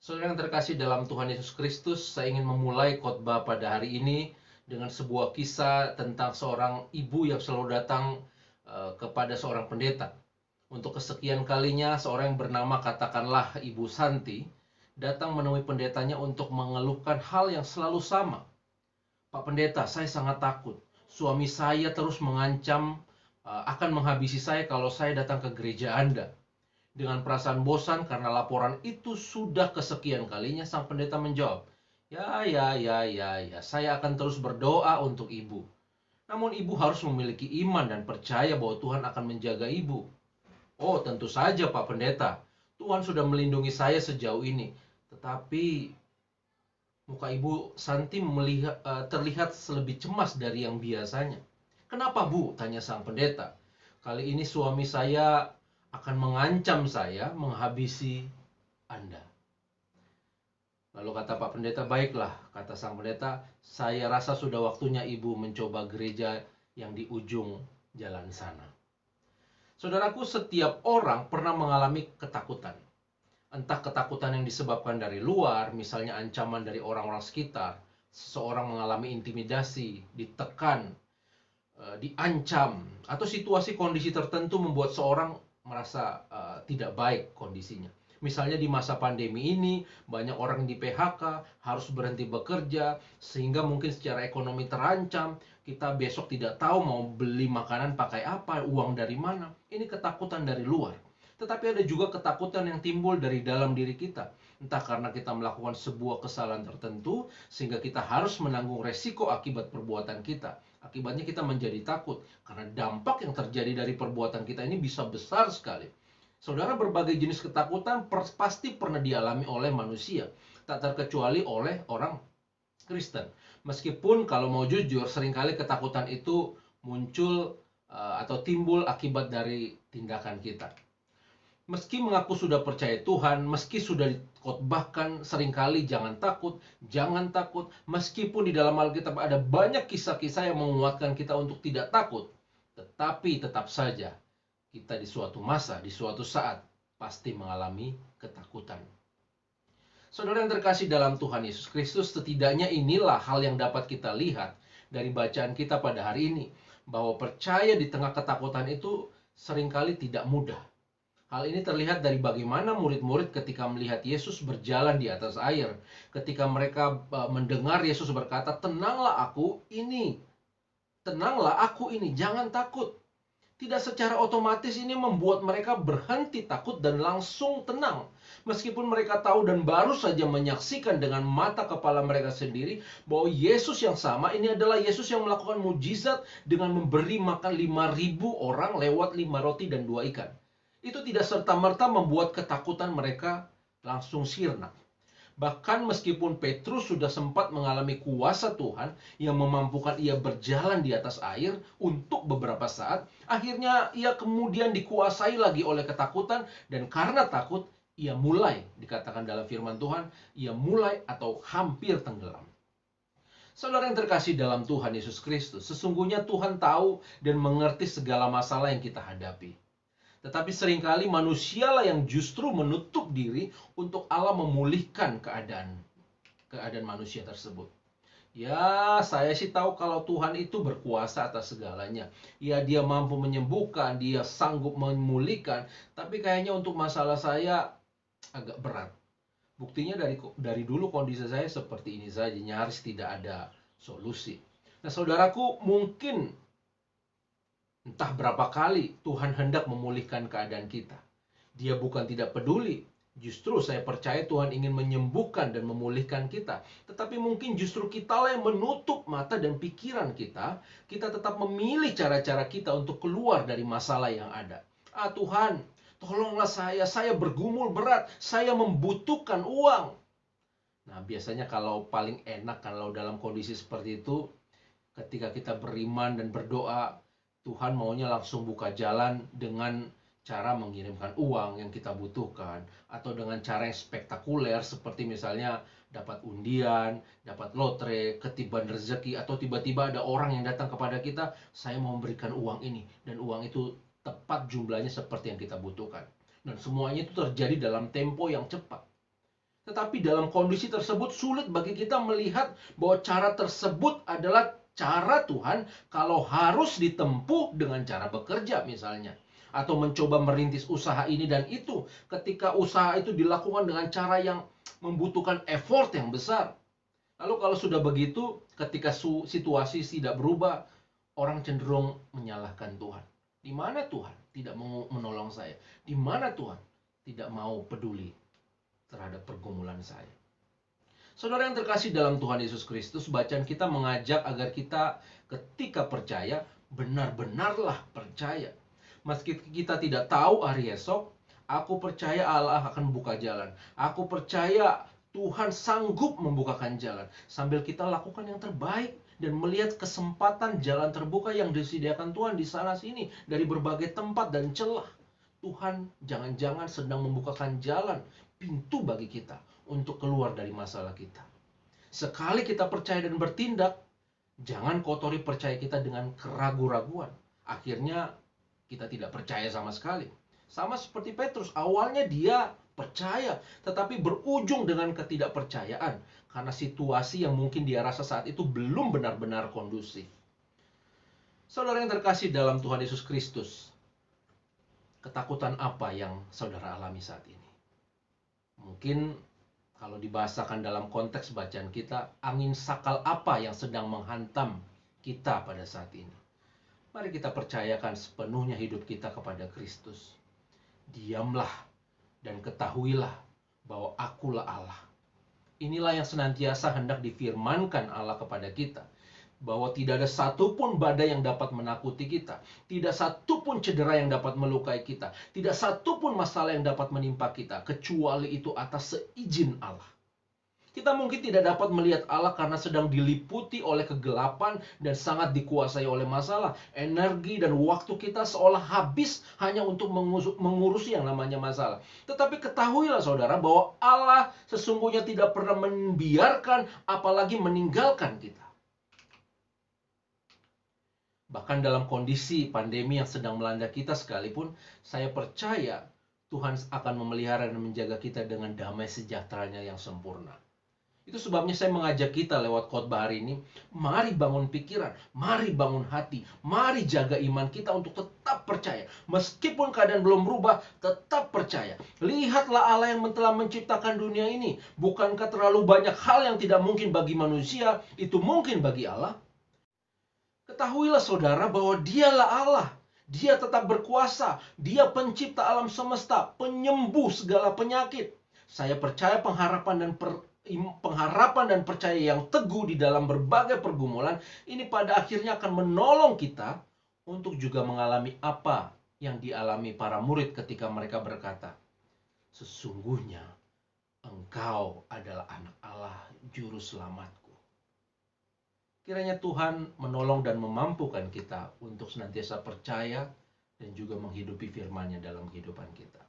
Saudara yang terkasih dalam Tuhan Yesus Kristus, saya ingin memulai khotbah pada hari ini dengan sebuah kisah tentang seorang ibu yang selalu datang kepada seorang pendeta. Untuk kesekian kalinya, seorang yang bernama katakanlah Ibu Santi datang menemui pendetanya untuk mengeluhkan hal yang selalu sama. Pak Pendeta, saya sangat takut. Suami saya terus mengancam akan menghabisi saya kalau saya datang ke gereja Anda. Dengan perasaan bosan karena laporan itu sudah kesekian kalinya, sang pendeta menjawab, ya, saya akan terus berdoa untuk ibu. Namun ibu harus memiliki iman dan percaya bahwa Tuhan akan menjaga ibu. Oh, tentu saja Pak Pendeta. Tuhan sudah melindungi saya sejauh ini. Tetapi muka ibu Santi terlihat lebih cemas dari yang biasanya. Kenapa Bu? Tanya sang pendeta. Kali ini suami saya akan mengancam saya menghabisi Anda. Lalu kata Pak Pendeta, baiklah, kata sang pendeta, saya rasa sudah waktunya ibu mencoba gereja yang di ujung jalan sana. Saudaraku, setiap orang pernah mengalami ketakutan. Entah ketakutan yang disebabkan dari luar, misalnya ancaman dari orang-orang sekitar, seseorang mengalami intimidasi, ditekan, diancam, atau situasi kondisi tertentu membuat seorang merasa tidak baik kondisinya. Misalnya di masa pandemi ini, banyak orang di PHK, harus berhenti bekerja, sehingga mungkin secara ekonomi terancam, kita besok tidak tahu mau beli makanan pakai apa, uang dari mana. Ini ketakutan dari luar. Tetapi ada juga ketakutan yang timbul dari dalam diri kita. Entah karena kita melakukan sebuah kesalahan tertentu, sehingga kita harus menanggung resiko akibat perbuatan kita. Akibatnya kita menjadi takut, karena dampak yang terjadi dari perbuatan kita ini bisa besar sekali. Saudara, berbagai jenis ketakutan pasti pernah dialami oleh manusia, tak terkecuali oleh orang Kristen. Meskipun kalau mau jujur, seringkali ketakutan itu muncul atau timbul akibat dari tindakan kita. Meski mengaku sudah percaya Tuhan, meski sudah dikhotbahkan seringkali jangan takut, meskipun di dalam Alkitab ada banyak kisah-kisah yang menguatkan kita untuk tidak takut, tetapi tetap saja kita di suatu masa, di suatu saat pasti mengalami ketakutan. Saudara yang terkasih dalam Tuhan Yesus Kristus, setidaknya inilah hal yang dapat kita lihat dari bacaan kita pada hari ini, bahwa percaya di tengah ketakutan itu seringkali tidak mudah. Hal ini terlihat dari bagaimana murid-murid ketika melihat Yesus berjalan di atas air. Ketika mereka mendengar Yesus berkata, tenanglah aku ini, jangan takut. Tidak secara otomatis ini membuat mereka berhenti takut dan langsung tenang. Meskipun mereka tahu dan baru saja menyaksikan dengan mata kepala mereka sendiri bahwa Yesus yang sama ini adalah Yesus yang melakukan mujizat dengan memberi makan 5.000 orang lewat 5 roti dan 2 ikan. Itu tidak serta-merta membuat ketakutan mereka langsung sirna. Bahkan meskipun Petrus sudah sempat mengalami kuasa Tuhan yang memampukan ia berjalan di atas air untuk beberapa saat, akhirnya ia kemudian dikuasai lagi oleh ketakutan, dan karena takut, ia mulai, dikatakan dalam firman Tuhan, ia mulai atau hampir tenggelam. Saudara yang terkasih dalam Tuhan Yesus Kristus, sesungguhnya Tuhan tahu dan mengerti segala masalah yang kita hadapi. Tetapi seringkali manusialah yang justru menutup diri untuk Allah memulihkan keadaan manusia tersebut. Ya, saya sih tahu kalau Tuhan itu berkuasa atas segalanya. Ya, dia mampu menyembuhkan, dia sanggup memulihkan. Tapi kayaknya untuk masalah saya agak berat. Buktinya dari dulu kondisi saya seperti ini saja, nyaris tidak ada solusi. Nah, saudaraku, mungkin entah berapa kali Tuhan hendak memulihkan keadaan kita. Dia bukan tidak peduli. Justru saya percaya Tuhan ingin menyembuhkan dan memulihkan kita. Tetapi mungkin justru kitalah yang menutup mata dan pikiran kita. Kita tetap memilih cara-cara kita untuk keluar dari masalah yang ada. Tuhan, tolonglah saya bergumul berat. Saya membutuhkan uang. Nah, biasanya kalau paling enak kalau dalam kondisi seperti itu, ketika kita beriman dan berdoa, Tuhan maunya langsung buka jalan dengan cara mengirimkan uang yang kita butuhkan, atau dengan cara yang spektakuler seperti misalnya dapat undian, dapat lotre, ketiban rezeki, atau tiba-tiba ada orang yang datang kepada kita, saya mau memberikan uang ini, dan uang itu tepat jumlahnya seperti yang kita butuhkan. Dan semuanya itu terjadi dalam tempo yang cepat. Tetapi dalam kondisi tersebut sulit bagi kita melihat bahwa cara tersebut adalah cara Tuhan kalau harus ditempuh dengan cara bekerja misalnya. Atau mencoba merintis usaha ini dan itu ketika usaha itu dilakukan dengan cara yang membutuhkan effort yang besar. Lalu kalau sudah begitu, ketika situasi tidak berubah, orang cenderung menyalahkan Tuhan. Di mana Tuhan tidak mau menolong saya? Di mana Tuhan tidak mau peduli terhadap pergumulan saya? Saudara yang terkasih dalam Tuhan Yesus Kristus, bacaan kita mengajak agar kita ketika percaya, benar-benarlah percaya. Meski kita tidak tahu hari esok, aku percaya Allah akan buka jalan. Aku percaya Tuhan sanggup membukakan jalan. Sambil kita lakukan yang terbaik dan melihat kesempatan jalan terbuka yang disediakan Tuhan di sana sini dari berbagai tempat dan celah. Tuhan jangan-jangan sedang membukakan jalan, pintu bagi kita untuk keluar dari masalah kita. Sekali kita percaya dan bertindak, jangan kotori percaya kita dengan keraguan-raguan. Akhirnya kita tidak percaya sama sekali. Sama seperti Petrus, awalnya dia percaya, tetapi berujung dengan ketidakpercayaan karena situasi yang mungkin dia rasa saat itu belum benar-benar kondusif. Saudara yang terkasih dalam Tuhan Yesus Kristus, ketakutan apa yang saudara alami saat ini? Mungkin kalau dibahasakan dalam konteks bacaan kita, angin sakal apa yang sedang menghantam kita pada saat ini? Mari kita percayakan sepenuhnya hidup kita kepada Kristus. Diamlah dan ketahuilah bahwa akulah Allah. Inilah yang senantiasa hendak difirmankan Allah kepada kita. Bahwa tidak ada satupun badai yang dapat menakuti kita. Tidak satupun cedera yang dapat melukai kita. Tidak satupun masalah yang dapat menimpa kita. Kecuali itu atas seizin Allah. Kita mungkin tidak dapat melihat Allah karena sedang diliputi oleh kegelapan dan sangat dikuasai oleh masalah. Energi dan waktu kita seolah habis hanya untuk mengurusi yang namanya masalah. Tetapi ketahuilah saudara bahwa Allah sesungguhnya tidak pernah membiarkan apalagi meninggalkan kita. Bahkan dalam kondisi pandemi yang sedang melanda kita sekalipun, saya percaya Tuhan akan memelihara dan menjaga kita dengan damai sejahteranya yang sempurna. Itu sebabnya saya mengajak kita lewat khotbah hari ini, mari bangun pikiran, mari bangun hati, mari jaga iman kita untuk tetap percaya. Meskipun keadaan belum berubah, tetap percaya. Lihatlah Allah yang telah menciptakan dunia ini. Bukankah terlalu banyak hal yang tidak mungkin bagi manusia, itu mungkin bagi Allah? Ketahuilah saudara bahwa dialah Allah. Dia tetap berkuasa. Dia pencipta alam semesta, penyembuh segala penyakit. Saya percaya pengharapan dan percaya yang teguh di dalam berbagai pergumulan ini pada akhirnya akan menolong kita untuk juga mengalami apa yang dialami para murid ketika mereka berkata, sesungguhnya Engkau adalah anak Allah, juru selamatku. Kiranya Tuhan menolong dan memampukan kita untuk senantiasa percaya dan juga menghidupi firman-Nya dalam kehidupan kita.